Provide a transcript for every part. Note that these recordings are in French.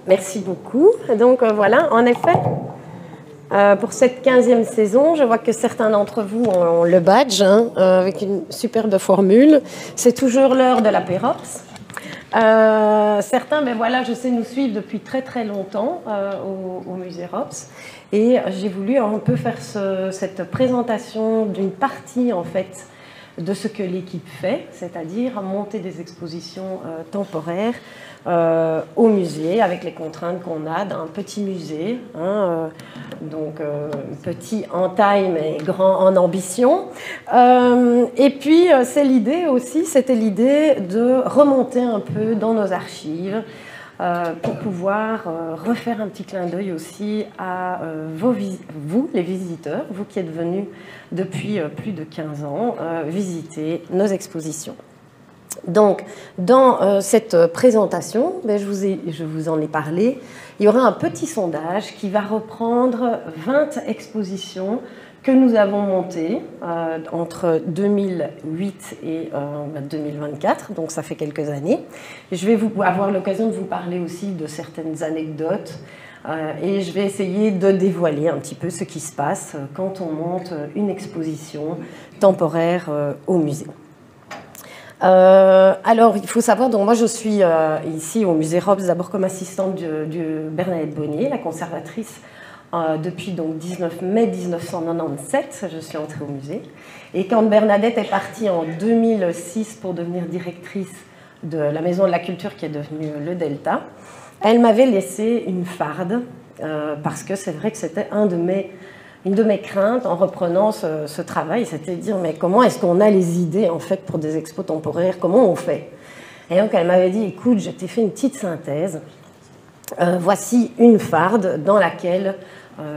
Merci beaucoup. Donc voilà, en effet, pour cette 15e saison, je vois que certains d'entre vous ont le badge avec une superbe formule. C'est toujours l'heure de l'apérops. Certains, ben voilà, je sais, nous suivent depuis très très longtemps au musée Rops. Et j'ai voulu un peu faire cette présentation d'une partie en fait de ce que l'équipe fait, c'est-à-dire monter des expositions temporaires au musée avec les contraintes qu'on a d'un petit musée, donc petit en taille mais grand en ambition. Et puis c'est l'idée aussi, c'était l'idée de remonter un peu dans nos archives pour pouvoir refaire un petit clin d'œil aussi à vous, les visiteurs, vous qui êtes venus depuis plus de 15 ans, visiter nos expositions. Donc, dans cette présentation, je vous en ai parlé, il y aura un petit sondage qui va reprendre 20 expositions que nous avons montées entre 2008 et 2024, donc ça fait quelques années. Je vais avoir l'occasion de vous parler aussi de certaines anecdotes et je vais essayer de dévoiler un petit peu ce qui se passe quand on monte une exposition temporaire au musée. Alors, il faut savoir, donc moi je suis ici au musée Rops d'abord comme assistante de Bernadette Bonnier, la conservatrice depuis donc 19 mai 1997, je suis entrée au musée. Et quand Bernadette est partie en 2006 pour devenir directrice de la Maison de la Culture qui est devenue le Delta, elle m'avait laissé une farde parce que c'est vrai que c'était une de mes craintes en reprenant ce travail, c'était de dire mais comment est-ce qu'on a les idées en fait pour des expos temporaires, comment on fait? Et donc elle m'avait dit écoute, je t'ai fait une petite synthèse, voici une farde dans laquelle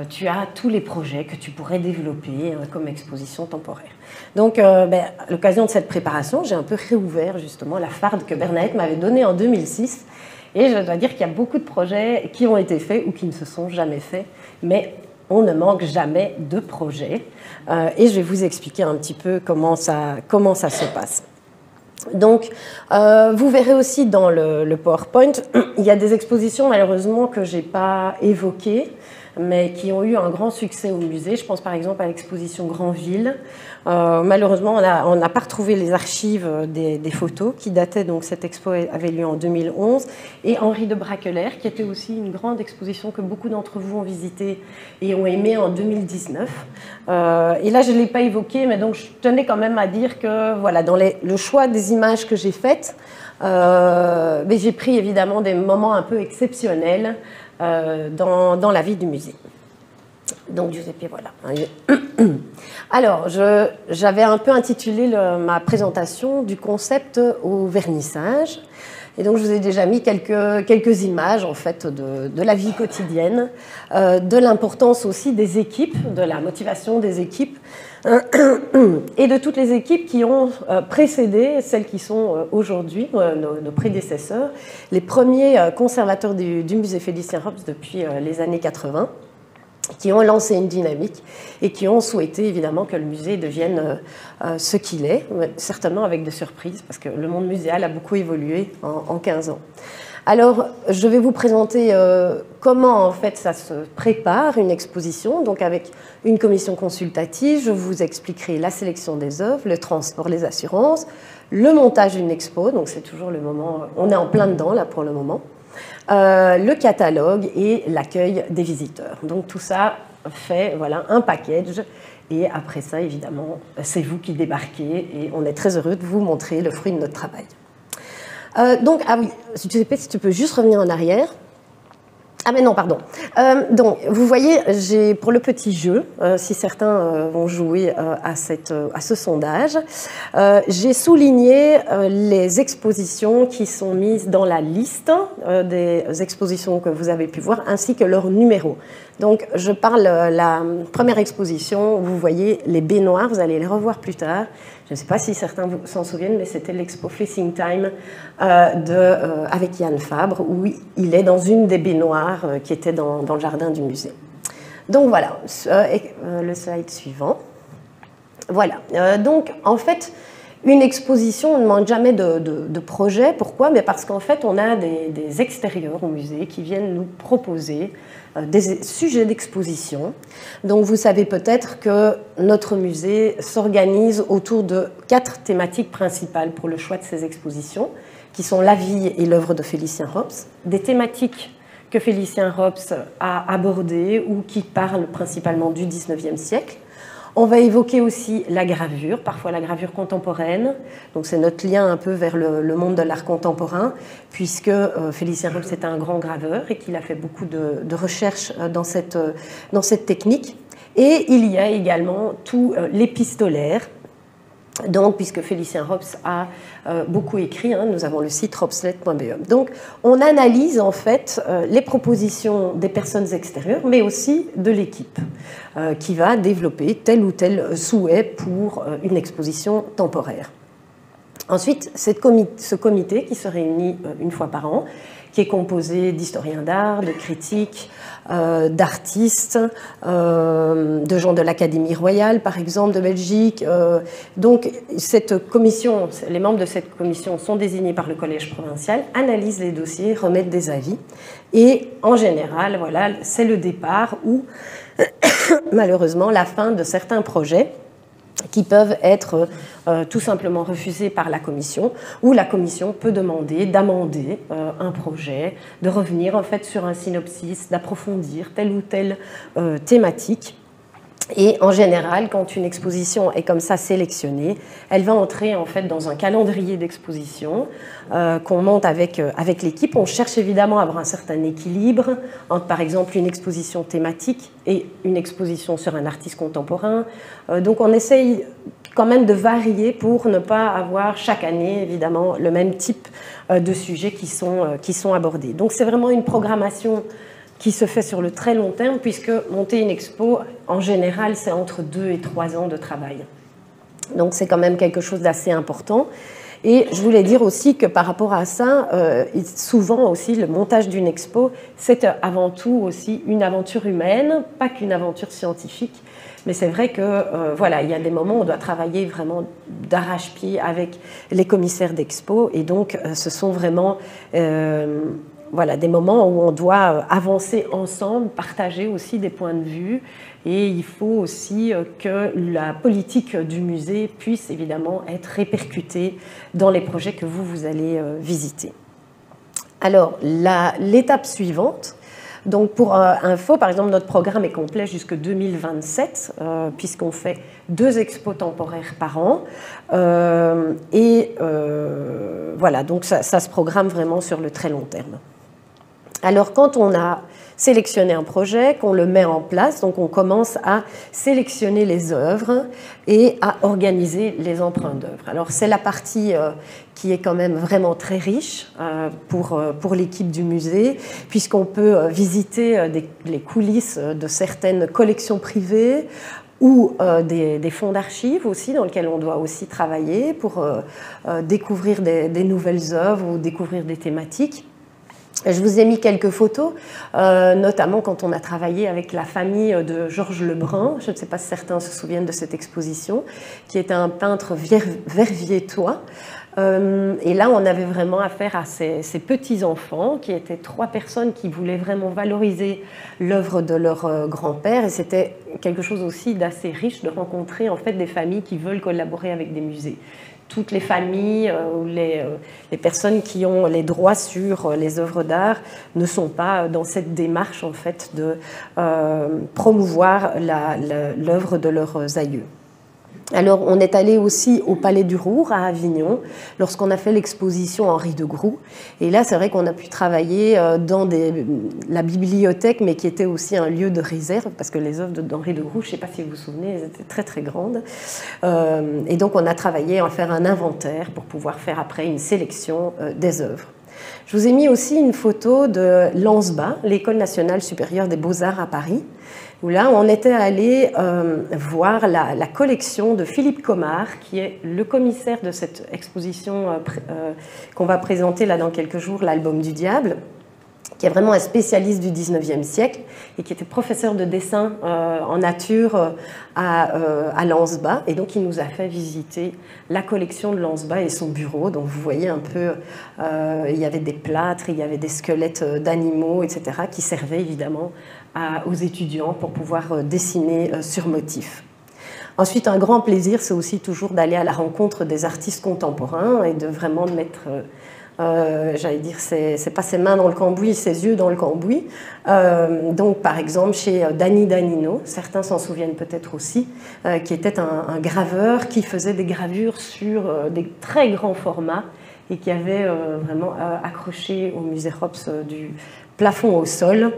tu as tous les projets que tu pourrais développer comme exposition temporaire. Donc à l'occasion de cette préparation, j'ai un peu réouvert justement la farde que Bernadette m'avait donnée en 2006 et je dois dire qu'il y a beaucoup de projets qui ont été faits ou qui ne se sont jamais faits, mais on ne manque jamais de projets et je vais vous expliquer un petit peu comment ça se passe. Donc, vous verrez aussi dans le PowerPoint, il y a des expositions malheureusement que je n'ai pas évoquées, mais qui ont eu un grand succès au musée. Je pense par exemple à l'exposition Grandville. Malheureusement, on n'a pas retrouvé les archives des photos qui dataient, donc cette expo avait lieu en 2011. Et Henri de Braquelaire, qui était aussi une grande exposition que beaucoup d'entre vous ont visitée et ont aimé en 2019. Et là, je ne l'ai pas évoqué, mais donc je tenais quand même à dire que voilà, dans le choix des images que j'ai faites, mais j'ai pris évidemment des moments un peu exceptionnels dans la vie du musée. Donc Giuseppe, voilà. Alors, j'avais un peu intitulé ma présentation du concept au vernissage. Et donc, je vous ai déjà mis quelques images, en fait, de la vie quotidienne, de l'importance aussi des équipes, de la motivation des équipes, et de toutes les équipes qui ont précédé celles qui sont aujourd'hui, nos prédécesseurs, les premiers conservateurs du musée Félicien Rops depuis les années 80, qui ont lancé une dynamique et qui ont souhaité évidemment que le musée devienne ce qu'il est, certainement avec des surprises, parce que le monde muséal a beaucoup évolué en 15 ans. Alors, je vais vous présenter comment en fait ça se prépare une exposition, donc avec une commission consultative. Je vous expliquerai la sélection des œuvres, le transport, les assurances, le montage d'une expo, donc c'est toujours le moment, on est en plein dedans là pour le moment, le catalogue et l'accueil des visiteurs. Donc tout ça fait voilà, un package. Et après ça, évidemment, c'est vous qui débarquez et on est très heureux de vous montrer le fruit de notre travail. Donc, ah oui, si tu peux juste revenir en arrière. Ah mais non, pardon. Donc, vous voyez, j'ai pour le petit jeu, si certains vont jouer à ce sondage, j'ai souligné les expositions qui sont mises dans la liste des expositions que vous avez pu voir, ainsi que leur numéro. Donc, je parle la première exposition, vous voyez les baignoires, vous allez les revoir plus tard. Je ne sais pas si certains s'en souviennent, mais c'était l'expo Facing Time avec Yann Fabre, où il est dans une des baignoires qui était dans le jardin du musée. Donc voilà, le slide suivant. Voilà, donc en fait, Une exposition, on ne demande jamais de projet. Pourquoi? Mais parce qu'en fait, on a des extérieurs au musée qui viennent nous proposer des sujets d'exposition. Donc vous savez peut-être que notre musée s'organise autour de 4 thématiques principales pour le choix de ces expositions, qui sont la vie et l'œuvre de Félicien Rops, des thématiques que Félicien Rops a abordées ou qui parlent principalement du XIXe siècle. On va évoquer aussi la gravure, parfois la gravure contemporaine. Donc c'est notre lien un peu vers le monde de l'art contemporain, puisque Félicien Rops est un grand graveur et qu'il a fait beaucoup de recherches dans cette technique. Et il y a également tout l'épistolaire. Donc, puisque Félicien Rops a beaucoup écrit, nous avons le site ropslet.be. Donc, on analyse en fait les propositions des personnes extérieures, mais aussi de l'équipe qui va développer tel ou tel souhait pour une exposition temporaire. Ensuite, ce comité qui se réunit une fois par an, qui est composé d'historiens d'art, de critiques, d'artistes, de gens de l'Académie royale, par exemple, de Belgique. Donc, cette commission, les membres de cette commission sont désignés par le collège provincial, analysent les dossiers, remettent des avis. Et en général, voilà, c'est le départ ou, malheureusement, la fin de certains projets qui peuvent être tout simplement refusés par la commission, ou la commission peut demander d'amender un projet, de revenir en fait sur un synopsis, d'approfondir telle ou telle thématique. Et en général, quand une exposition est comme ça sélectionnée, elle va entrer en fait dans un calendrier d'exposition qu'on monte avec l'équipe. On cherche évidemment à avoir un certain équilibre entre, par exemple, une exposition thématique et une exposition sur un artiste contemporain. Donc on essaye quand même de varier pour ne pas avoir chaque année, évidemment, le même type de sujets qui sont abordés. Donc c'est vraiment une programmation qui se fait sur le très long terme, puisque monter une expo, en général, c'est entre 2 et 3 ans de travail. Donc c'est quand même quelque chose d'assez important. Et je voulais dire aussi que par rapport à ça, souvent aussi, le montage d'une expo, c'est avant tout aussi une aventure humaine, pas qu'une aventure scientifique. Mais c'est vrai que voilà, il y a des moments où on doit travailler vraiment d'arrache-pied avec les commissaires d'expo. Et donc, ce sont vraiment voilà, des moments où on doit avancer ensemble, partager aussi des points de vue. Et il faut aussi que la politique du musée puisse évidemment être répercutée dans les projets que vous allez visiter. Alors, l'étape suivante, donc pour info, par exemple, notre programme est complet jusqu'en 2027, puisqu'on fait 2 expos temporaires par an. Voilà, donc ça se programme vraiment sur le très long terme. Alors, quand on a sélectionné un projet, qu'on le met en place, donc on commence à sélectionner les œuvres et à organiser les emprunts d'œuvres. Alors, c'est la partie qui est quand même vraiment très riche pour l'équipe du musée, puisqu'on peut visiter les coulisses de certaines collections privées ou des fonds d'archives aussi, dans lesquels on doit aussi travailler pour découvrir des nouvelles œuvres ou découvrir des thématiques. Je vous ai mis quelques photos, notamment quand on a travaillé avec la famille de Georges Lebrun. Je ne sais pas si certains se souviennent de cette exposition, qui était un peintre verviétois. Et là, on avait vraiment affaire à ces petits-enfants, qui étaient 3 personnes qui voulaient vraiment valoriser l'œuvre de leur grand-père. Et c'était quelque chose aussi d'assez riche de rencontrer en fait des familles qui veulent collaborer avec des musées. Toutes les familles ou les personnes qui ont les droits sur les œuvres d'art ne sont pas dans cette démarche en fait de promouvoir l'œuvre de leurs aïeux. Alors, on est allé aussi au Palais du Roure, à Avignon, lorsqu'on a fait l'exposition Henri de Groux. Et là, c'est vrai qu'on a pu travailler dans la bibliothèque, mais qui était aussi un lieu de réserve, parce que les œuvres d'Henri de Groux, je ne sais pas si vous vous souvenez, elles étaient très, très grandes. Et donc, on a travaillé à faire un inventaire pour pouvoir faire après une sélection des œuvres. Je vous ai mis aussi une photo de l'ANSBA, l'École nationale supérieure des beaux-arts à Paris, où là, on était allé voir la collection de Philippe Comard, qui est le commissaire de cette exposition qu'on va présenter là dans quelques jours, l'Album du Diable. qui est vraiment un spécialiste du 19e siècle et qui était professeur de dessin en nature à Lansbach. Et donc, il nous a fait visiter la collection de Lansbach et son bureau. Donc, vous voyez un peu, il y avait des plâtres, il y avait des squelettes d'animaux, etc., qui servaient évidemment aux étudiants pour pouvoir dessiner sur motif. Ensuite, un grand plaisir, c'est aussi toujours d'aller à la rencontre des artistes contemporains et de vraiment mettre... j'allais dire, c'est pas ses mains dans le cambouis, ses yeux dans le cambouis. Donc, par exemple, chez Danny Danino, certains s'en souviennent peut-être aussi, qui était un graveur qui faisait des gravures sur des très grands formats et qui avait vraiment accroché au musée Rops du plafond au sol.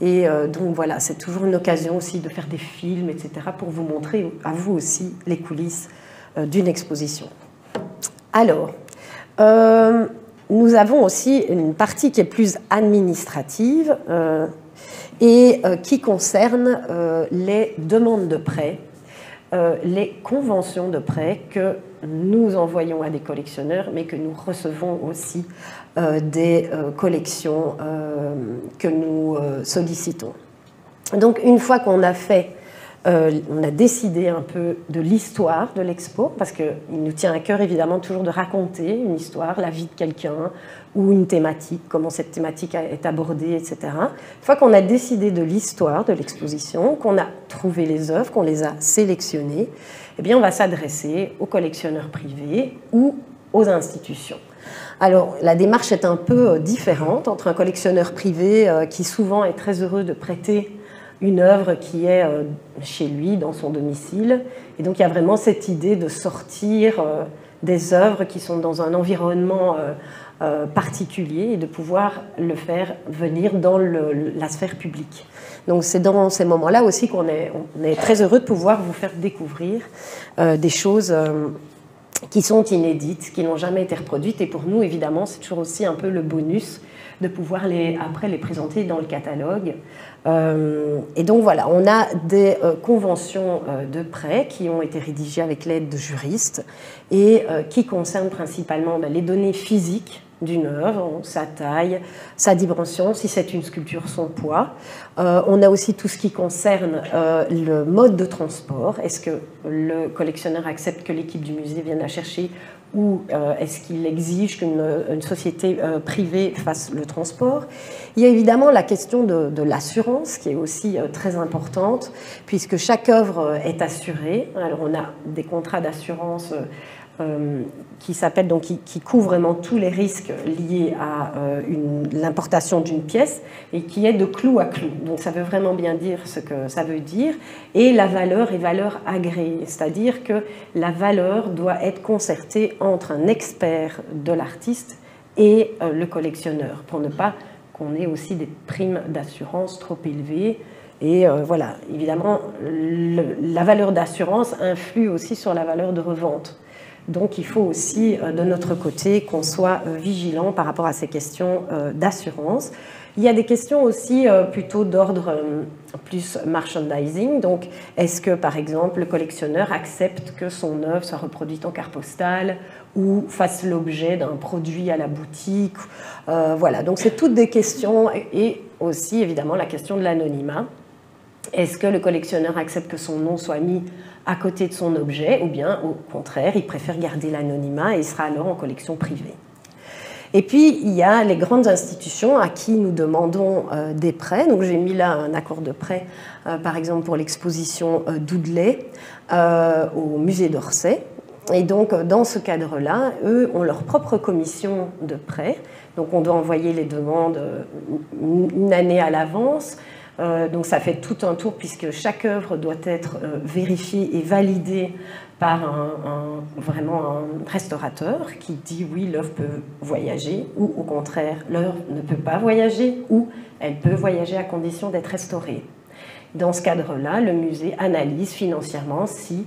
Et donc voilà, c'est toujours une occasion aussi de faire des films, etc., pour vous montrer à vous aussi les coulisses d'une exposition. Alors, nous avons aussi une partie qui est plus administrative et qui concerne les demandes de prêt, les conventions de prêt que nous envoyons à des collectionneurs, mais que nous recevons aussi des collections que nous sollicitons. Donc, une fois qu'on a fait, on a décidé un peu de l'histoire de l'expo, parce qu'il nous tient à cœur évidemment toujours de raconter une histoire, la vie de quelqu'un, ou une thématique, comment cette thématique est abordée, etc. Une fois qu'on a décidé de l'histoire de l'exposition, qu'on a trouvé les œuvres, qu'on les a sélectionnées, eh bien, on va s'adresser aux collectionneurs privés ou aux institutions. Alors, la démarche est un peu différente entre un collectionneur privé qui souvent est très heureux de prêter une œuvre qui est chez lui, dans son domicile. Et donc, il y a vraiment cette idée de sortir des œuvres qui sont dans un environnement particulier et de pouvoir le faire venir dans la sphère publique. Donc, c'est dans ces moments-là aussi qu'on est très heureux de pouvoir vous faire découvrir des choses qui sont inédites, qui n'ont jamais été reproduites. Et pour nous, évidemment, c'est toujours aussi un peu le bonus de pouvoir après les présenter dans le catalogue. Et donc voilà, on a des conventions de prêt qui ont été rédigées avec l'aide de juristes et qui concernent principalement les données physiques d'une œuvre, sa taille, sa dimension, si c'est une sculpture, son poids. On a aussi tout ce qui concerne le mode de transport. Est-ce que le collectionneur accepte que l'équipe du musée vienne la chercher ou est-ce qu'il exige qu'une société privée fasse le transport? Il y a évidemment la question de l'assurance qui est aussi très importante puisque chaque œuvre est assurée. Alors on a des contrats d'assurance qui s'appellent donc qui couvrent vraiment tous les risques liés à l'importation d'une pièce et qui est de clou à clou. Donc ça veut vraiment bien dire ce que ça veut dire. Et la valeur est valeur agréée, c'est-à-dire que la valeur doit être concertée entre un expert de l'artiste et le collectionneur pour ne pas qu'on ait aussi des primes d'assurance trop élevées. Et voilà, évidemment, la valeur d'assurance influe aussi sur la valeur de revente. Donc il faut aussi, de notre côté, qu'on soit vigilant par rapport à ces questions d'assurance. Il y a des questions aussi plutôt d'ordre plus merchandising. Donc est-ce que, par exemple, le collectionneur accepte que son œuvre soit reproduite en carte postale ou fasse l'objet d'un produit à la boutique? Voilà, donc c'est toutes des questions et aussi, évidemment, la question de l'anonymat. Est-ce que le collectionneur accepte que son nom soit mis à côté de son objet ou bien, au contraire, il préfère garder l'anonymat et il sera alors en collection privée? Et puis, il y a les grandes institutions à qui nous demandons des prêts. Donc, j'ai mis là un accord de prêt, par exemple, pour l'exposition Dudley au musée d'Orsay. Et donc, dans ce cadre-là, eux ont leur propre commission de prêt. Donc, on doit envoyer les demandes une année à l'avance. Donc ça fait tout un tour puisque chaque œuvre doit être vérifiée et validée par vraiment un restaurateur qui dit oui, l'œuvre peut voyager ou au contraire, l'œuvre ne peut pas voyager ou elle peut voyager à condition d'être restaurée. Dans ce cadre-là, le musée analyse financièrement si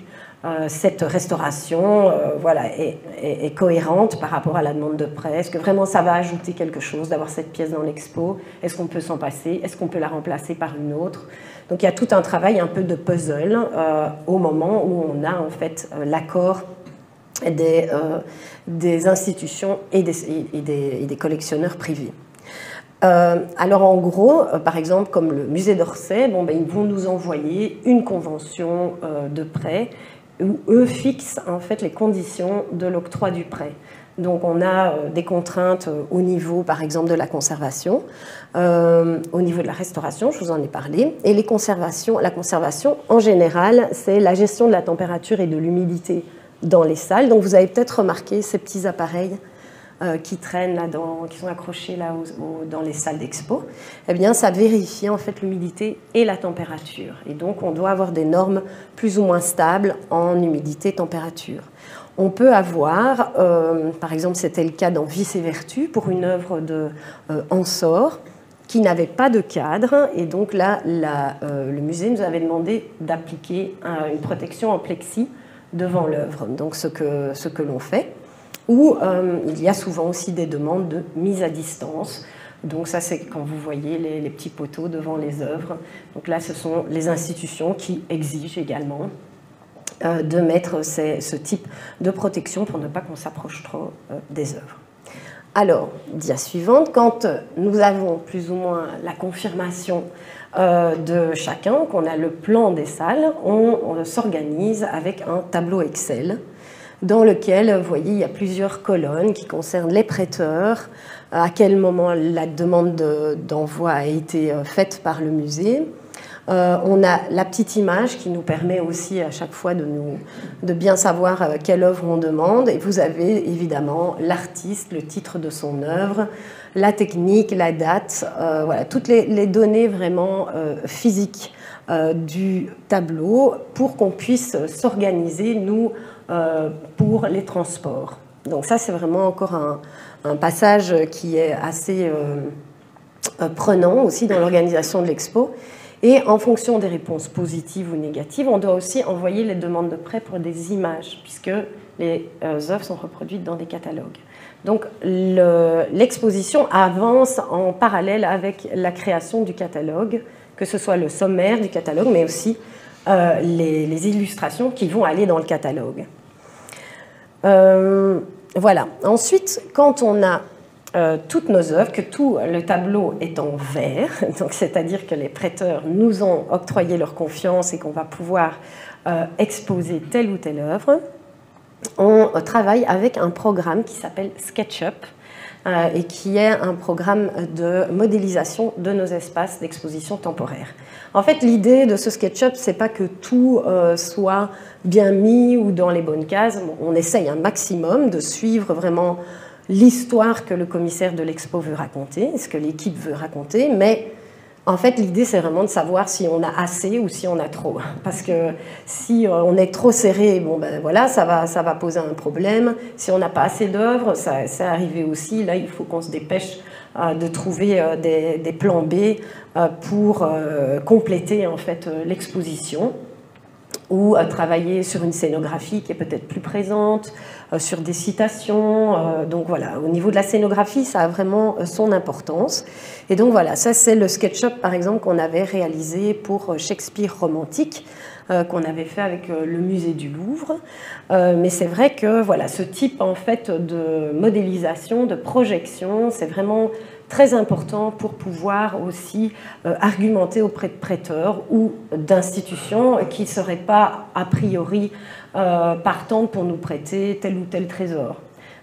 cette restauration voilà, est cohérente par rapport à la demande de prêt. Est-ce que vraiment ça va ajouter quelque chose d'avoir cette pièce dans l'expo? Est-ce qu'on peut s'en passer? Est-ce qu'on peut la remplacer par une autre? Donc il y a tout un travail un peu de puzzle au moment où on a en fait l'accord des institutions et des collectionneurs privés. Alors en gros, par exemple, comme le musée d'Orsay, bon, ben, ils vont nous envoyer une convention de prêt où eux fixent en fait les conditions de l'octroi du prêt. Donc on a des contraintes au niveau, par exemple, de la conservation, au niveau de la restauration, je vous en ai parlé, et la conservation, en général, c'est la gestion de la température et de l'humidité dans les salles. Donc vous avez peut-être remarqué ces petits appareils qui traînent là qui sont accrochés là dans les salles d'expo. Eh bien, ça vérifie en fait l'humidité et la température. Et donc on doit avoir des normes plus ou moins stables en humidité et température. On peut avoir, par exemple, c'était le cas dans Vice et Vertu, pour une œuvre de Ensor, qui n'avait pas de cadre. Et donc là, le musée nous avait demandé d'appliquer une protection en plexi devant l'œuvre. Donc ce que l'on fait. Ou il y a souvent aussi des demandes de mise à distance. Donc ça, c'est quand vous voyez les petits poteaux devant les œuvres. Donc là, ce sont les institutions qui exigent également de mettre ce type de protection pour ne pas qu'on s'approche trop des œuvres. Alors, dia suivante, quand nous avons plus ou moins la confirmation de chacun, qu'on a le plan des salles, on s'organise avec un tableau Excel dans lequel, vous voyez, il y a plusieurs colonnes qui concernent les prêteurs, à quel moment la demande d'envoi a été faite par le musée. On a la petite image qui nous permet aussi à chaque fois de bien savoir quelle œuvre on demande. Et vous avez évidemment l'artiste, le titre de son œuvre, la technique, la date, voilà, toutes les données vraiment physiques du tableau pour qu'on puisse s'organiser, nous, pour les transports. Donc ça, c'est vraiment encore un passage qui est assez prenant aussi dans l'organisation de l'expo. Et en fonction des réponses positives ou négatives, on doit aussi envoyer les demandes de prêt pour des images, puisque les œuvres sont reproduites dans des catalogues. Donc l'exposition avance en parallèle avec la création du catalogue, que ce soit le sommaire du catalogue, mais aussi les illustrations qui vont aller dans le catalogue. Voilà. Ensuite, quand on a toutes nos œuvres, que tout le tableau est en vert, donc c'est-à-dire que les prêteurs nous ont octroyé leur confiance et qu'on va pouvoir exposer telle ou telle œuvre, on travaille avec un programme qui s'appelle SketchUp et qui est un programme de modélisation de nos espaces d'exposition temporaire. En fait, l'idée de ce SketchUp, c'est pas que tout soit bien mis ou dans les bonnes cases. On essaye un maximum de suivre vraiment l'histoire que le commissaire de l'expo veut raconter, ce que l'équipe veut raconter, mais en fait, l'idée, c'est vraiment de savoir si on a assez ou si on a trop. Parce que si on est trop serré, bon, ben voilà, ça va poser un problème. Si on n'a pas assez d'œuvres, ça c'est arrivé aussi. Là, il faut qu'on se dépêche de trouver des plans B pour compléter en fait l'exposition, ou travailler sur une scénographie qui est peut-être plus présente, sur des citations. Donc voilà, au niveau de la scénographie, ça a vraiment son importance. Et donc voilà, ça c'est le SketchUp par exemple qu'on avait réalisé pour Shakespeare romantique, qu'on avait fait avec le musée du Louvre. Mais c'est vrai que voilà, ce type en fait de modélisation, de projection, c'est vraiment très important pour pouvoir aussi argumenter auprès de prêteurs ou d'institutions qui ne seraient pas a priori partantes pour nous prêter tel ou tel trésor.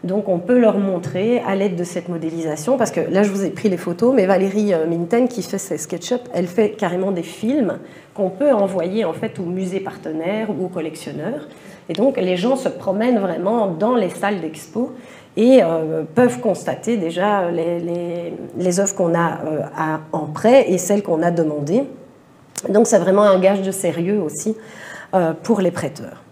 Donc on peut leur montrer à l'aide de cette modélisation, parce que là je vous ai pris les photos, mais Valérie Minten qui fait ses SketchUp, elle fait carrément des films qu'on peut envoyer en fait aux musées partenaires ou aux collectionneurs. Et donc les gens se promènent vraiment dans les salles d'expo et peuvent constater déjà les œuvres qu'on a en prêt et celles qu'on a demandées. Donc c'est vraiment un gage de sérieux aussi pour les prêteurs.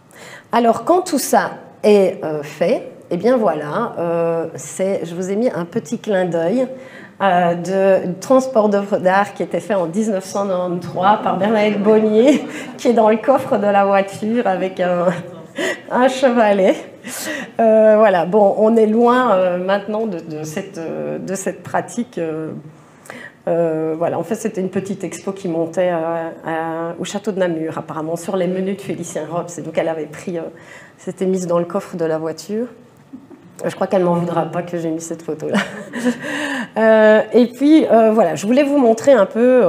Alors quand tout ça est fait, eh bien voilà, je vous ai mis un petit clin d'œil de transport d'œuvres d'art qui était fait en 1993 par Bernadette Bonnier, qui est dans le coffre de la voiture avec un chevalet. Voilà, bon, on est loin maintenant de cette pratique. Voilà, en fait, c'était une petite expo qui montait au château de Namur, apparemment, sur les menus de Félicien Robs. Et donc, elle avait pris, c'était mise dans le coffre de la voiture. Je crois qu'elle ne m'en voudra pas que j'ai mis cette photo-là. Et puis, voilà, je voulais vous montrer un peu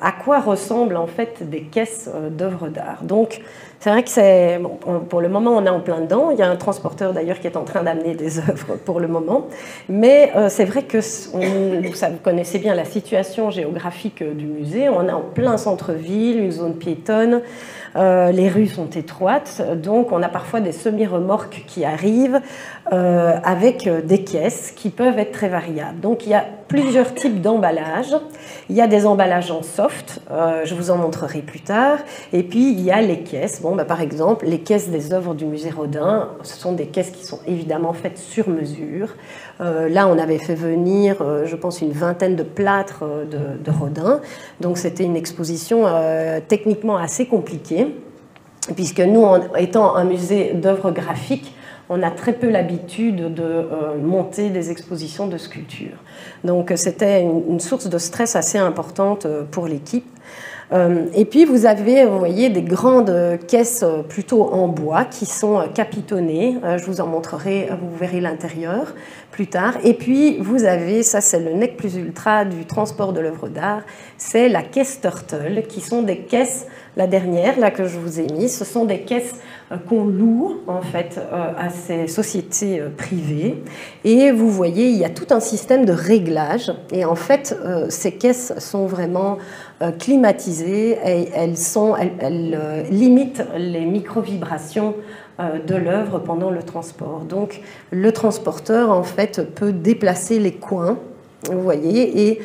à quoi ressemblent en fait des caisses d'œuvres d'art. Donc, c'est vrai que c'est, bon, pour le moment, on est en plein dedans. Il y a un transporteur d'ailleurs qui est en train d'amener des œuvres pour le moment. Mais c'est vrai que vous connaissez bien la situation géographique du musée. On est en plein centre-ville, une zone piétonne. Les rues sont étroites, donc on a parfois des semi-remorques qui arrivent avec des caisses qui peuvent être très variables. Donc il y a plusieurs types d'emballages. Il y a des emballages en soft, je vous en montrerai plus tard. Et puis il y a les caisses. Bon, par exemple, les caisses des œuvres du musée Rodin, ce sont des caisses qui sont évidemment faites sur mesure. Là, on avait fait venir, je pense, une vingtaine de plâtres de Rodin. Donc c'était une exposition techniquement assez compliquée, puisque nous, étant un musée d'œuvres graphiques, on a très peu l'habitude de monter des expositions de sculptures. Donc c'était une source de stress assez importante pour l'équipe. Et puis vous avez, vous voyez, des grandes caisses plutôt en bois qui sont capitonnées. Je vous en montrerai, vous verrez l'intérieur plus tard. Et puis vous avez, ça c'est le nec plus ultra du transport de l'œuvre d'art, c'est la caisse Turtle, qui sont des caisses, la dernière là que je vous ai mise, ce sont des caisses qu'on loue en fait à ces sociétés privées. Et vous voyez, il y a tout un système de réglage. Et en fait, ces caisses sont vraiment climatisées et elles limitent les micro-vibrations de l'œuvre pendant le transport. Donc, le transporteur en fait peut déplacer les coins, vous voyez, et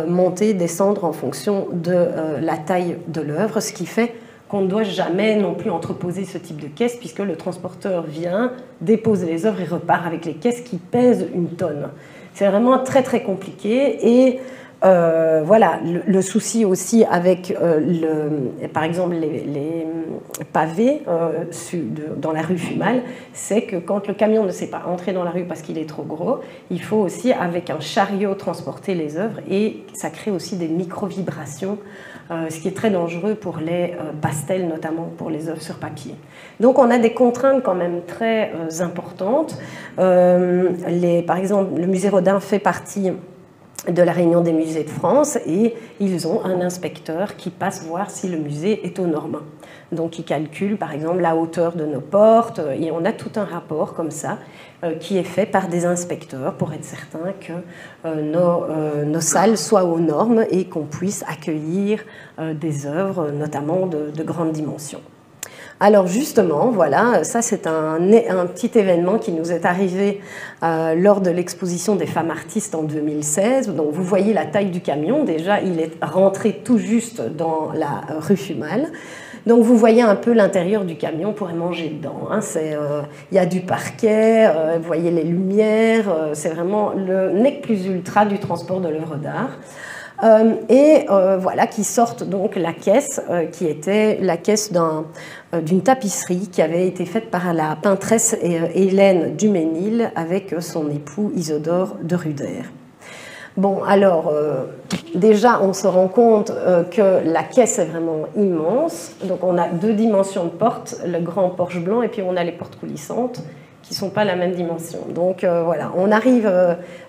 monter, descendre en fonction de la taille de l'œuvre, ce qui fait qu'on ne doit jamais non plus entreposer ce type de caisse, puisque le transporteur vient, dépose les œuvres et repart avec les caisses qui pèsent 1 tonne. C'est vraiment très très compliqué. Et voilà, le souci aussi avec, par exemple, les pavés dans la rue Fumal, c'est que quand le camion ne sait pas entrer dans la rue parce qu'il est trop gros, il faut aussi, avec un chariot, transporter les œuvres, et ça crée aussi des micro-vibrations, ce qui est très dangereux pour les pastels, notamment pour les œuvres sur papier. Donc on a des contraintes quand même très importantes. Par exemple, le musée Rodin fait partie de la Réunion des musées de France, et ils ont un inspecteur qui passe voir si le musée est aux normes. Donc il calcule par exemple la hauteur de nos portes, et on a tout un rapport comme ça qui est fait par des inspecteurs pour être certain que nos salles soient aux normes et qu'on puisse accueillir des œuvres, notamment de grandes dimensions. Alors justement, voilà, ça c'est un petit événement qui nous est arrivé lors de l'exposition des femmes artistes en 2016. Donc vous voyez la taille du camion, déjà il est rentré tout juste dans la rue Fumal. Donc vous voyez un peu l'intérieur du camion, on pourrait manger dedans. Hein. Il y a du parquet, vous voyez les lumières, c'est vraiment le nec plus ultra du transport de l'œuvre d'art. Voilà, qui sortent donc la caisse qui était la caisse d'une tapisserie qui avait été faite par la peintresse Hélène Duménil avec son époux Isidore de Ruder. Bon, alors, déjà, on se rend compte que la caisse est vraiment immense. Donc, on a 2 dimensions de porte, le grand porche blanc, et puis on a les portes coulissantes qui ne sont pas la même dimension. Donc voilà, on arrive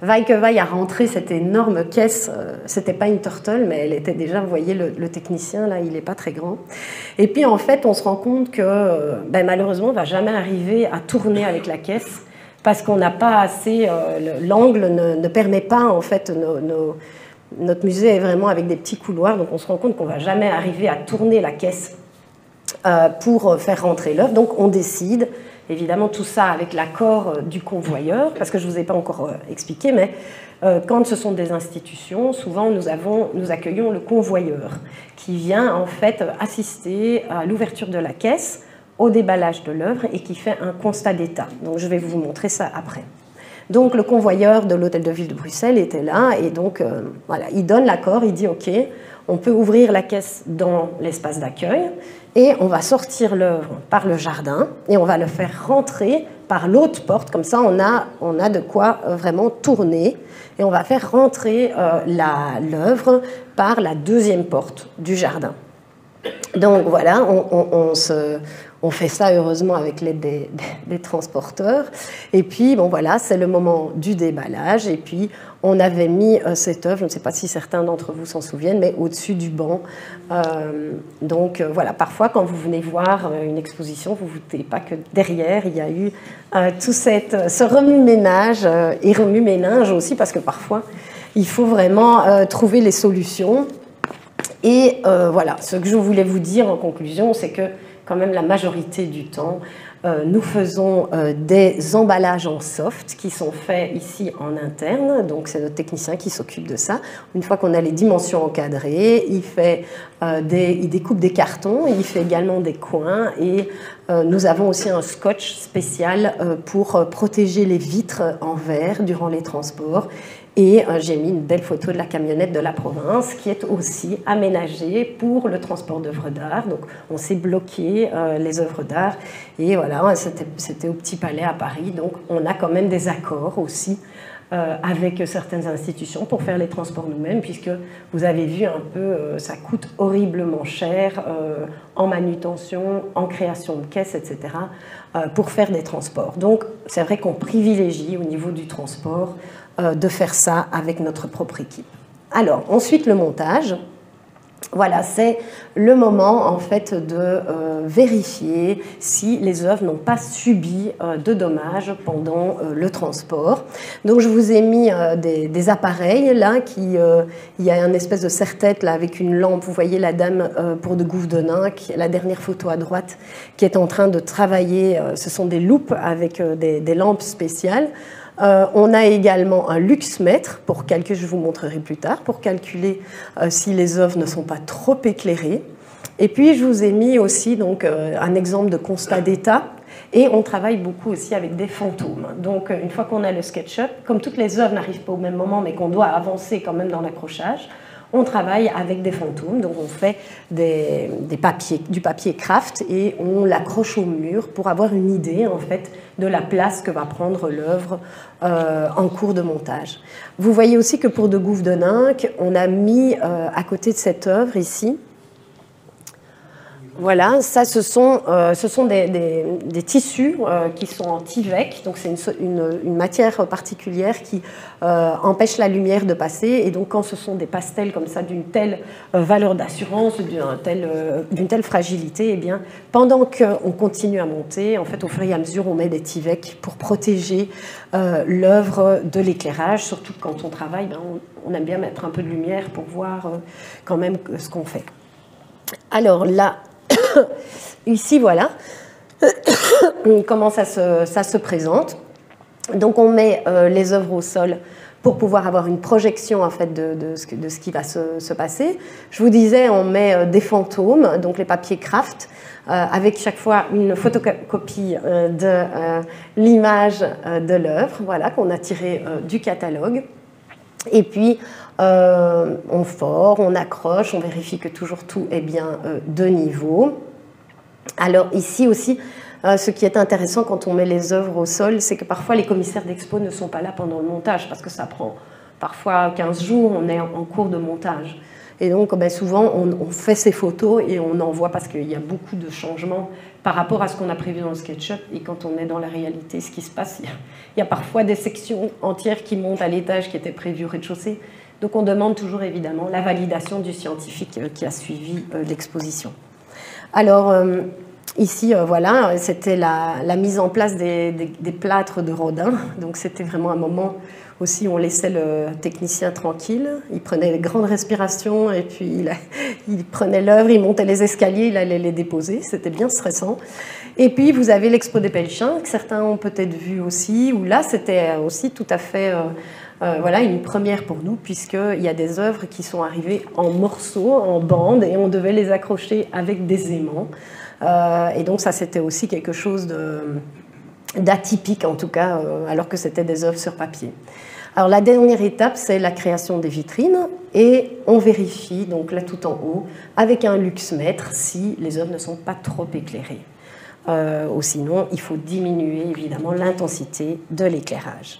vaille que vaille à rentrer cette énorme caisse. C'était pas une Turtle, mais elle était déjà, vous voyez, le technicien, là, il n'est pas très grand. Et puis en fait, on se rend compte que malheureusement, on ne va jamais arriver à tourner avec la caisse parce qu'on n'a pas assez... l'angle ne permet pas, en fait, notre musée est vraiment avec des petits couloirs, donc on se rend compte qu'on ne va jamais arriver à tourner la caisse pour faire rentrer l'œuvre. Donc on décide... Évidemment, tout ça avec l'accord du convoyeur, parce que je ne vous ai pas encore expliqué, mais quand ce sont des institutions, souvent nous accueillons le convoyeur qui vient en fait assister à l'ouverture de la caisse, au déballage de l'œuvre et qui fait un constat d'état. Donc je vais vous montrer ça après. Donc le convoyeur de l'Hôtel de Ville de Bruxelles était là et donc voilà, il donne l'accord, il dit OK, on peut ouvrir la caisse dans l'espace d'accueil et on va sortir l'œuvre par le jardin et on va le faire rentrer par l'autre porte, comme ça on a de quoi vraiment tourner et on va faire rentrer l'œuvre par la 2e porte du jardin. Donc voilà, On fait ça heureusement avec l'aide des transporteurs. Et puis, bon voilà, c'est le moment du déballage. Et puis, on avait mis cette œuvre, je ne sais pas si certains d'entre vous s'en souviennent, mais au-dessus du banc. Donc voilà, parfois quand vous venez voir une exposition, vous ne vous doutez pas que derrière, il y a eu tout ce remue-ménage et remue-ménage aussi, parce que parfois, il faut vraiment trouver les solutions. Et voilà, ce que je voulais vous dire en conclusion, c'est que quand même la majorité du temps, nous faisons des emballages en soft qui sont faits ici en interne, donc c'est notre technicien qui s'occupe de ça. Une fois qu'on a les dimensions encadrées, il découpe des cartons, il fait également des coins et nous avons aussi un scotch spécial pour protéger les vitres en verre durant les transports. Et j'ai mis une belle photo de la camionnette de la province qui est aussi aménagée pour le transport d'œuvres d'art. Donc on s'est bloqué les œuvres d'art et voilà, c'était au Petit Palais à Paris. Donc on a quand même des accords aussi avec certaines institutions pour faire les transports nous-mêmes, puisque vous avez vu un peu, ça coûte horriblement cher en manutention, en création de caisses, etc., pour faire des transports. Donc c'est vrai qu'on privilégie au niveau du transport de faire ça avec notre propre équipe. Alors, ensuite, le montage. Voilà, c'est le moment en fait de vérifier si les œuvres n'ont pas subi de dommages pendant le transport. Donc je vous ai mis des appareils là, il y a une espèce de serre-tête là avec une lampe. Vous voyez la dame pour de Gouffedenain, la dernière photo à droite, qui est en train de travailler. Ce sont des loupes avec des lampes spéciales. On a également un luxmètre, je vous montrerai plus tard, pour calculer si les œuvres ne sont pas trop éclairées. Et puis, je vous ai mis aussi donc, un exemple de constat d'état. Et on travaille beaucoup aussi avec des fantômes. Donc, une fois qu'on a le SketchUp, comme toutes les œuvres n'arrivent pas au même moment, mais qu'on doit avancer quand même dans l'accrochage, on travaille avec des fantômes, donc on fait du papier craft et on l'accroche au mur pour avoir une idée en fait de la place que va prendre l'œuvre en cours de montage. Vous voyez aussi que pour de Gouffedenain, on a mis à côté de cette œuvre ici, voilà, ça ce sont des tissus qui sont en Tyvek, donc c'est une matière particulière qui empêche la lumière de passer, et donc quand ce sont des pastels comme ça d'une telle valeur d'assurance, d'une telle fragilité, eh bien, pendant qu'on continue à monter, en fait au fur et à mesure on met des Tyvek pour protéger l'œuvre de l'éclairage, surtout quand on travaille, ben, on aime bien mettre un peu de lumière pour voir quand même ce qu'on fait. Alors là, ici, voilà comment ça se présente. Donc, on met les œuvres au sol pour pouvoir avoir une projection en fait, de ce qui va se passer. Je vous disais, on met des fantômes, donc les papiers craft, avec chaque fois une photocopie de l'image de l'œuvre, voilà, qu'on a tirée du catalogue. Et puis, on fore, on accroche, on vérifie que toujours tout est bien de niveau. Alors ici aussi, ce qui est intéressant quand on met les œuvres au sol, c'est que parfois les commissaires d'expo ne sont pas là pendant le montage, parce que ça prend parfois 15 jours, on est en cours de montage. Et donc ben, souvent, on fait ces photos et on envoie, parce qu'il y a beaucoup de changements par rapport à ce qu'on a prévu dans le SketchUp, et quand on est dans la réalité, ce qui se passe, il y a parfois des sections entières qui montent à l'étage qui étaient prévues au rez-de-chaussée. Donc on demande toujours évidemment la validation du scientifique qui a suivi l'exposition. Alors ici, voilà, c'était la mise en place des plâtres de Rodin. Donc c'était vraiment un moment aussi où on laissait le technicien tranquille. Il prenait de grandes respirations et puis il prenait l'œuvre, il montait les escaliers, il allait les déposer. C'était bien stressant. Et puis vous avez l'Expo des Pelchins, que certains ont peut-être vu aussi, où là c'était aussi tout à fait... voilà, une première pour nous, puisqu'il y a des œuvres qui sont arrivées en morceaux, en bandes, et on devait les accrocher avec des aimants. Et donc ça, c'était aussi quelque chose d'atypique, en tout cas, alors que c'était des œuvres sur papier. Alors la dernière étape, c'est la création des vitrines, et on vérifie, donc là tout en haut, avec un luxmètre, si les œuvres ne sont pas trop éclairées. Ou sinon, il faut diminuer évidemment l'intensité de l'éclairage.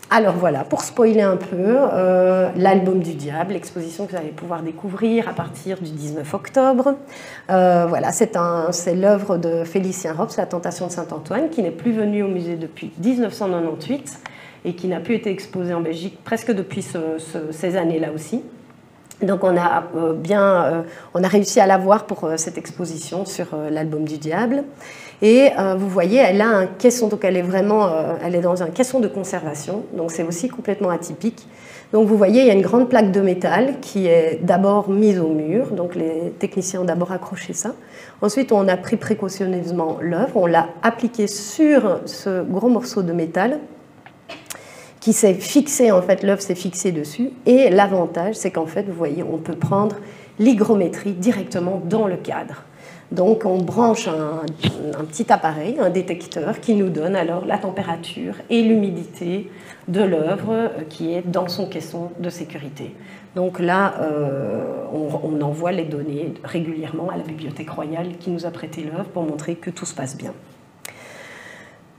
Alors voilà, pour spoiler un peu, l'album du diable, l'exposition que vous allez pouvoir découvrir à partir du 19 octobre. Voilà, c'est l'œuvre de Félicien Rops, La Tentation de Saint-Antoine, qui n'est plus venu au musée depuis 1998 et qui n'a plus été exposé en Belgique presque depuis ces années-là aussi. Donc on a réussi à la voir pour cette exposition sur l'album du diable. Et vous voyez, elle a un caisson, donc elle est dans un caisson de conservation, donc c'est aussi complètement atypique. Donc vous voyez, il y a une grande plaque de métal qui est d'abord mise au mur, donc les techniciens ont d'abord accroché ça. Ensuite, on a pris précautionneusement l'œuvre, on l'a appliquée sur ce gros morceau de métal qui s'est fixé, en fait, l'œuvre s'est fixée dessus. Et l'avantage, c'est qu'en fait, vous voyez, on peut prendre l'hygrométrie directement dans le cadre. Donc on branche un petit appareil, un détecteur, qui nous donne alors la température et l'humidité de l'œuvre qui est dans son caisson de sécurité. Donc là, on envoie les données régulièrement à la Bibliothèque royale qui nous a prêté l'œuvre pour montrer que tout se passe bien.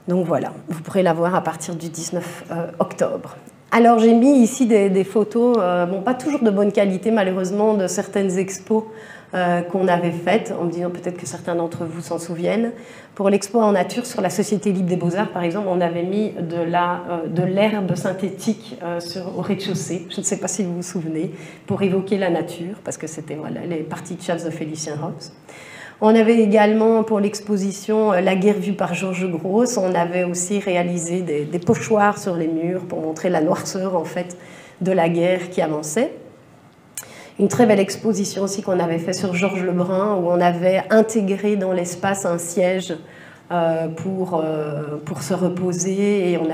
Donc voilà, vous pourrez la voir à partir du 19 octobre. Alors j'ai mis ici des photos, bon, pas toujours de bonne qualité malheureusement, de certaines expos qu'on avait faites, en me disant peut-être que certains d'entre vous s'en souviennent. Pour l'expo en nature sur la Société libre des beaux-arts, par exemple, on avait mis de l'herbe synthétique au rez-de-chaussée, je ne sais pas si vous vous souvenez, pour évoquer la nature, parce que c'était voilà, les parties de chasse de Félicien Rops. On avait également, pour l'exposition La guerre vue par Georges Gross, on avait aussi réalisé des pochoirs sur les murs pour montrer la noirceur en fait, de la guerre qui avançait. Une très belle exposition aussi qu'on avait fait sur Georges Lebrun, où on avait intégré dans l'espace un siège pour se reposer, et on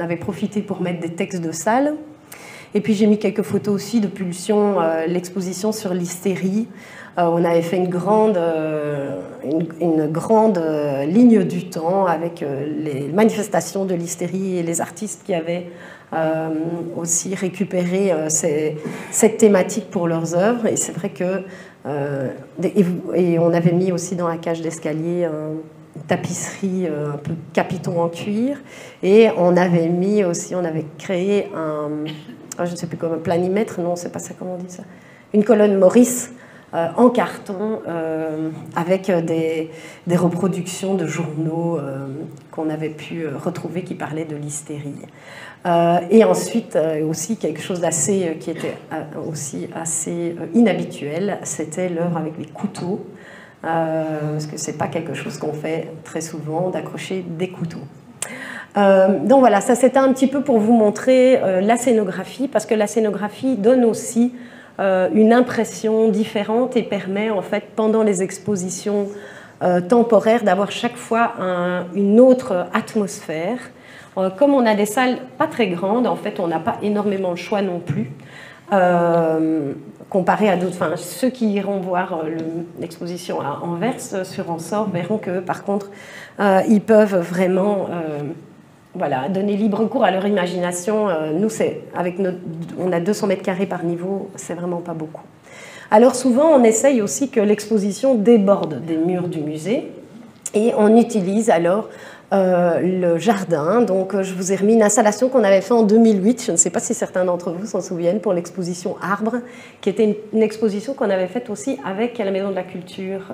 avait profité pour mettre des textes de salle. Et puis j'ai mis quelques photos aussi de Pulsion, l'exposition sur l'hystérie. On avait fait une grande ligne du temps avec les manifestations de l'hystérie et les artistes qui avaient aussi récupéré cette thématique pour leurs œuvres. Et c'est vrai que et on avait mis aussi dans la cage d'escalier une tapisserie un peu capiton en cuir, et on avait créé je ne sais plus comment, un planimètre, non, c'est pas ça, comment on dit ça, une colonne Maurice en carton avec des reproductions de journaux qu'on avait pu retrouver qui parlaient de l'hystérie. Et ensuite, aussi quelque chose qui était aussi assez inhabituel, c'était l'œuvre avec les couteaux, parce que c'est pas quelque chose qu'on fait très souvent, d'accrocher des couteaux. Donc voilà, ça c'était un petit peu pour vous montrer la scénographie, parce que la scénographie donne aussi une impression différente et permet en fait pendant les expositions temporaires d'avoir chaque fois une autre atmosphère. Comme on a des salles pas très grandes, en fait on n'a pas énormément de choix non plus, comparé à d'autres. Enfin, ceux qui iront voir l'exposition à Anvers sur Ensort verront que par contre ils peuvent vraiment voilà, donner libre cours à leur imagination. Nous, on a 200 mètres carrés par niveau, c'est vraiment pas beaucoup. Alors souvent, on essaye aussi que l'exposition déborde des murs du musée, et on utilise alors le jardin. Donc je vous ai remis une installation qu'on avait faite en 2008, je ne sais pas si certains d'entre vous s'en souviennent, pour l'exposition Arbre, qui était une exposition qu'on avait faite aussi avec la Maison de la Culture,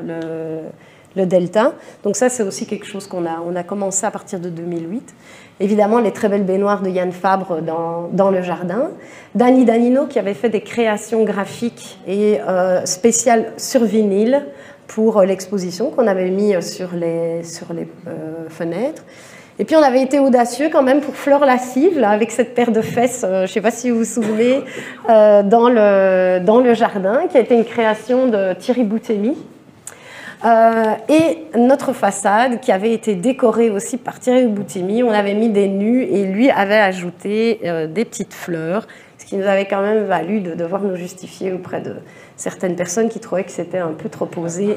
le Delta. Donc ça, c'est aussi quelque chose qu'on a commencé à partir de 2008. Évidemment, les très belles baignoires de Yann Fabre dans le jardin. Danny Danino, qui avait fait des créations graphiques et spéciales sur vinyle pour l'exposition qu'on avait mis sur les fenêtres. Et puis on avait été audacieux quand même pour Fleur Lascive, là, avec cette paire de fesses, je ne sais pas si vous vous souvenez, dans le jardin, qui a été une création de Thierry Boutemi. Et notre façade, qui avait été décorée aussi par Thierry Boutemi, on avait mis des nus et lui avait ajouté des petites fleurs, ce qui nous avait quand même valu de devoir nous justifier auprès de certaines personnes qui trouvaient que c'était un peu trop osé.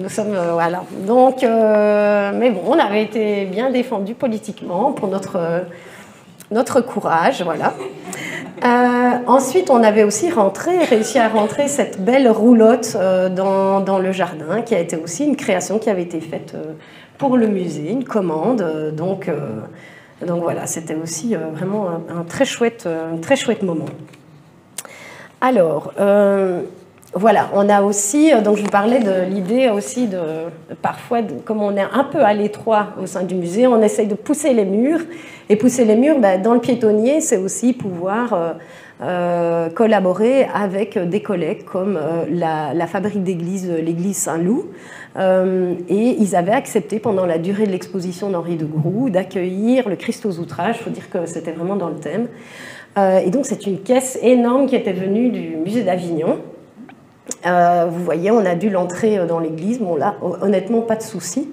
Nous sommes, voilà. Donc, mais bon, on avait été bien défendus politiquement pour notre courage, voilà. Ensuite, on avait aussi réussi à rentrer cette belle roulotte dans le jardin, qui a été aussi une création qui avait été faite pour le musée, une commande. Donc, Donc voilà, c'était aussi vraiment un très chouette moment. Alors, voilà, on a aussi, donc je vous parlais de l'idée aussi de, parfois, comme on est un peu à l'étroit au sein du musée, on essaye de pousser les murs. Et pousser les murs, dans le piétonnier, c'est aussi pouvoir collaborer avec des collègues comme la fabrique d'église, l'église Saint-Loup. Et ils avaient accepté pendant la durée de l'exposition d'Henri de Groux d'accueillir le Christ aux outrages. Il faut dire que c'était vraiment dans le thème. Et donc c'est une caisse énorme qui était venue du musée d'Avignon. Vous voyez, on a dû l'entrer dans l'église. Bon là, honnêtement, pas de souci.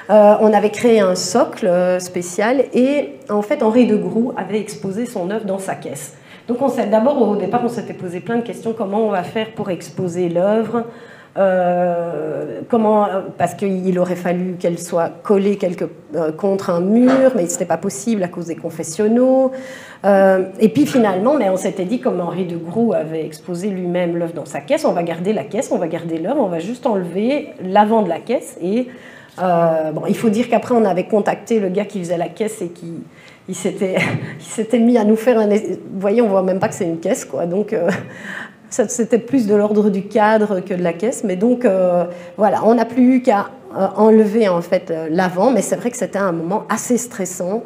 On avait créé un socle spécial et en fait, Henri de Groux avait exposé son œuvre dans sa caisse. Donc d'abord, au départ, on s'était posé plein de questions. Comment on va faire pour exposer l'œuvre ? Parce qu'il aurait fallu qu'elle soit collée contre un mur, mais ce n'était pas possible à cause des confessionnaux. Et puis finalement, on s'était dit, comme Henri de Groux avait exposé lui-même l'œuvre dans sa caisse, on va garder la caisse, on va garder l'œuvre, on va juste enlever l'avant de la caisse. Et il faut dire qu'après, on avait contacté le gars qui faisait la caisse et il s'était mis à nous faire un... Vous voyez, on ne voit même pas que c'est une caisse, quoi. Donc... c'était plus de l'ordre du cadre que de la caisse, mais donc voilà, on n'a plus eu qu'à enlever en fait l'avant, mais c'est vrai que c'était un moment assez stressant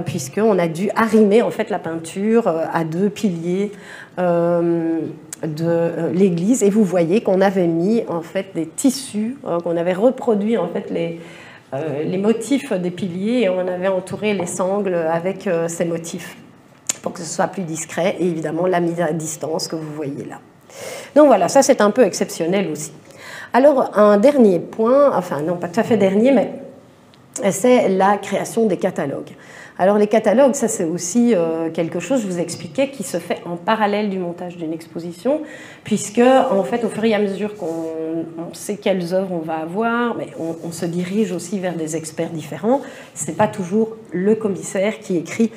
puisqu'on a dû arrimer en fait la peinture à 2 piliers de l'église, et vous voyez qu'on avait mis en fait des tissus, qu'on avait reproduit en fait les motifs des piliers et on avait entouré les sangles avec ces motifs, pour que ce soit plus discret, et évidemment la mise à distance que vous voyez là. Donc voilà, ça c'est un peu exceptionnel aussi. Alors un dernier point, enfin non pas tout à fait dernier, mais c'est la création des catalogues. Alors les catalogues, ça c'est aussi quelque chose, je vous expliquais, qui se fait en parallèle du montage d'une exposition, puisque en fait au fur et à mesure qu'on sait quelles œuvres on va avoir, mais on se dirige aussi vers des experts différents. Ce n'est pas toujours le commissaire qui écrit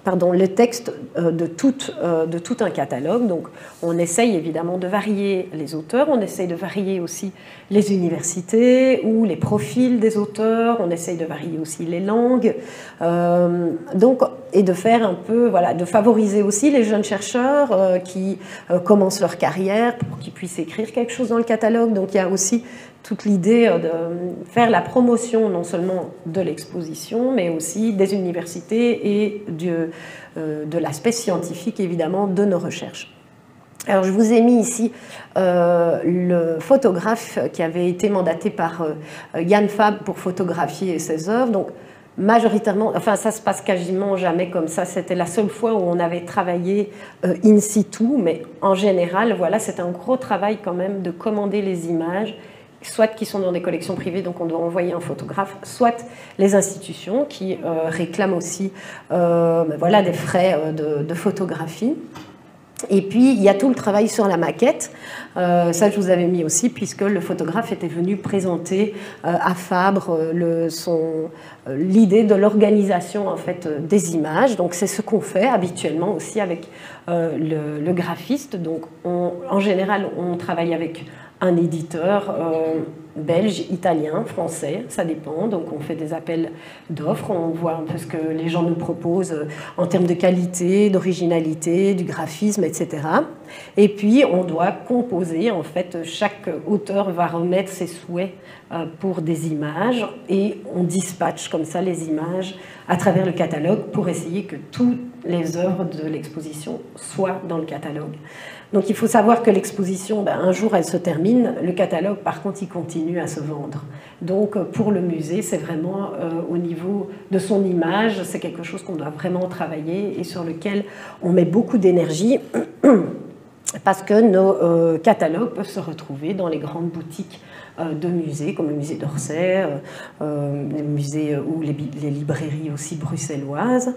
le texte de tout un catalogue. Donc on essaye évidemment de varier les auteurs, on essaye de varier aussi les universités ou les profils des auteurs, on essaye de varier aussi les langues, et de faire un peu, voilà, de favoriser aussi les jeunes chercheurs qui commencent leur carrière pour qu'ils puissent écrire quelque chose dans le catalogue. Donc il y a aussi toute l'idée de faire la promotion non seulement de l'exposition, mais aussi des universités et de l'aspect scientifique, évidemment, de nos recherches. Alors, je vous ai mis ici le photographe qui avait été mandaté par Yann Fabre pour photographier ses œuvres. Donc, majoritairement, enfin, ça se passe quasiment jamais comme ça. C'était la seule fois où on avait travaillé in situ, mais en général, voilà, c'est un gros travail quand même de commander les images, soit qui sont dans des collections privées, donc on doit envoyer un photographe, soit les institutions qui réclament aussi voilà, des frais de photographie. Et puis, il y a tout le travail sur la maquette. Ça, je vous avais mis aussi, puisque le photographe était venu présenter à Fabre l'idée de l'organisation en fait, des images. Donc, c'est ce qu'on fait habituellement aussi avec le graphiste. Donc, en général, on travaille avec un éditeur belge, italien, français, ça dépend. Donc on fait des appels d'offres, on voit un peu ce que les gens nous proposent en termes de qualité, d'originalité, du graphisme, etc. Et puis on doit composer, en fait, chaque auteur va remettre ses souhaits pour des images et on dispatche comme ça les images à travers le catalogue pour essayer que toutes les œuvres de l'exposition soient dans le catalogue. Donc il faut savoir que l'exposition, un jour elle se termine, le catalogue par contre il continue à se vendre. Donc pour le musée, c'est vraiment au niveau de son image, c'est quelque chose qu'on doit vraiment travailler et sur lequel on met beaucoup d'énergie parce que nos catalogues peuvent se retrouver dans les grandes boutiques de musées, comme le musée d'Orsay, les musées ou les librairies aussi bruxelloises.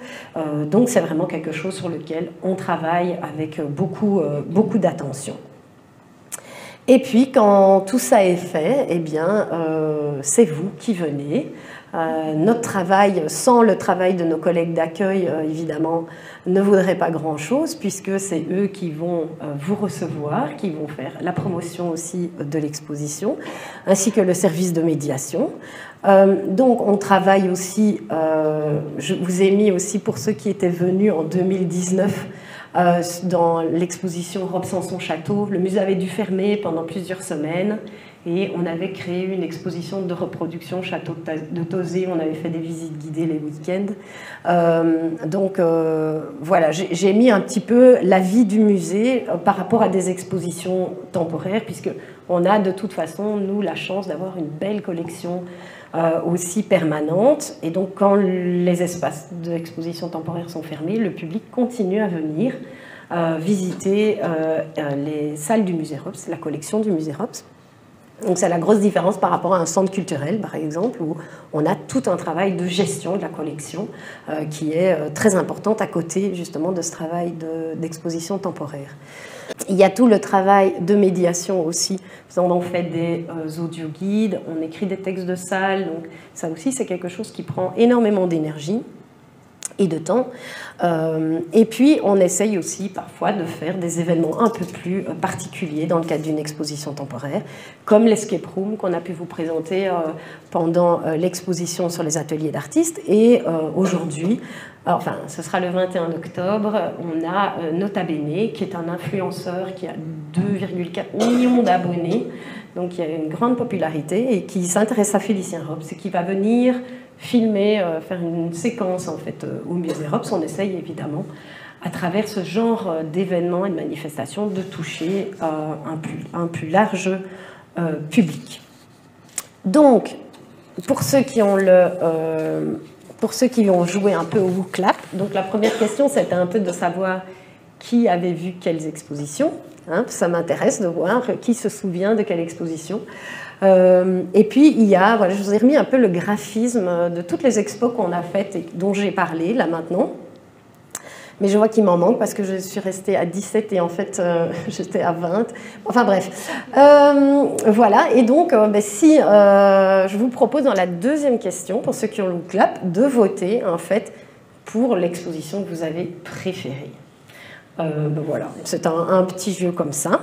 Donc c'est vraiment quelque chose sur lequel on travaille avec beaucoup d'attention. Et puis quand tout ça est fait, eh bien, c'est vous qui venez. Notre travail, sans le travail de nos collègues d'accueil, évidemment, ne vaudrait pas grand-chose, puisque c'est eux qui vont vous recevoir, qui vont faire la promotion aussi de l'exposition, ainsi que le service de médiation. Donc, on travaille aussi je vous ai mis aussi, pour ceux qui étaient venus en 2019, dans l'exposition Robes sans son château, le musée avait dû fermer pendant plusieurs semaines et on avait créé une exposition de reproduction château de Tauzé. On avait fait des visites guidées les week-ends. Voilà, j'ai mis un petit peu la vie du musée par rapport à des expositions temporaires, puisque on a de toute façon, nous, la chance d'avoir une belle collection aussi permanente. Et donc, quand les espaces d'exposition temporaire sont fermés, le public continue à venir visiter les salles du musée Robes, la collection du musée Robes. Donc, c'est la grosse différence par rapport à un centre culturel, par exemple, où on a tout un travail de gestion de la collection qui est très importante à côté, justement, de ce travail d'exposition temporaire. Il y a tout le travail de médiation aussi. On fait des audio-guides, on écrit des textes de salle. Donc ça aussi, c'est quelque chose qui prend énormément d'énergie et de temps. Et puis, on essaye aussi parfois de faire des événements un peu plus particuliers dans le cadre d'une exposition temporaire, comme l'escape room qu'on a pu vous présenter pendant l'exposition sur les ateliers d'artistes. Et aujourd'hui, enfin, ce sera le 21 octobre, on a Nota Bene, qui est un influenceur qui a 2,4 millions d'abonnés, donc il y a une grande popularité, et qui s'intéresse à Félicien Robes, et qui va venir filmer, faire une séquence en fait au musée Robes. On essaye évidemment, à travers ce genre d'événements et de manifestations, de toucher un plus large public. Donc, pour ceux qui ont joué un peu au WooClap, donc la première question, c'était un peu de savoir qui avait vu quelles expositions. Hein, ça m'intéresse de voir qui se souvient de quelle exposition. Et puis, il y a, voilà, je vous ai remis un peu le graphisme de toutes les expos qu'on a faites et dont j'ai parlé, là, maintenant. Mais je vois qu'il m'en manque parce que je suis restée à 17 et en fait, j'étais à 20. Enfin, bref. Voilà. Et donc, si je vous propose dans la deuxième question, pour ceux qui ont le WooClap, de voter, en fait, pour l'exposition que vous avez préférée. Voilà. C'est un petit jeu comme ça.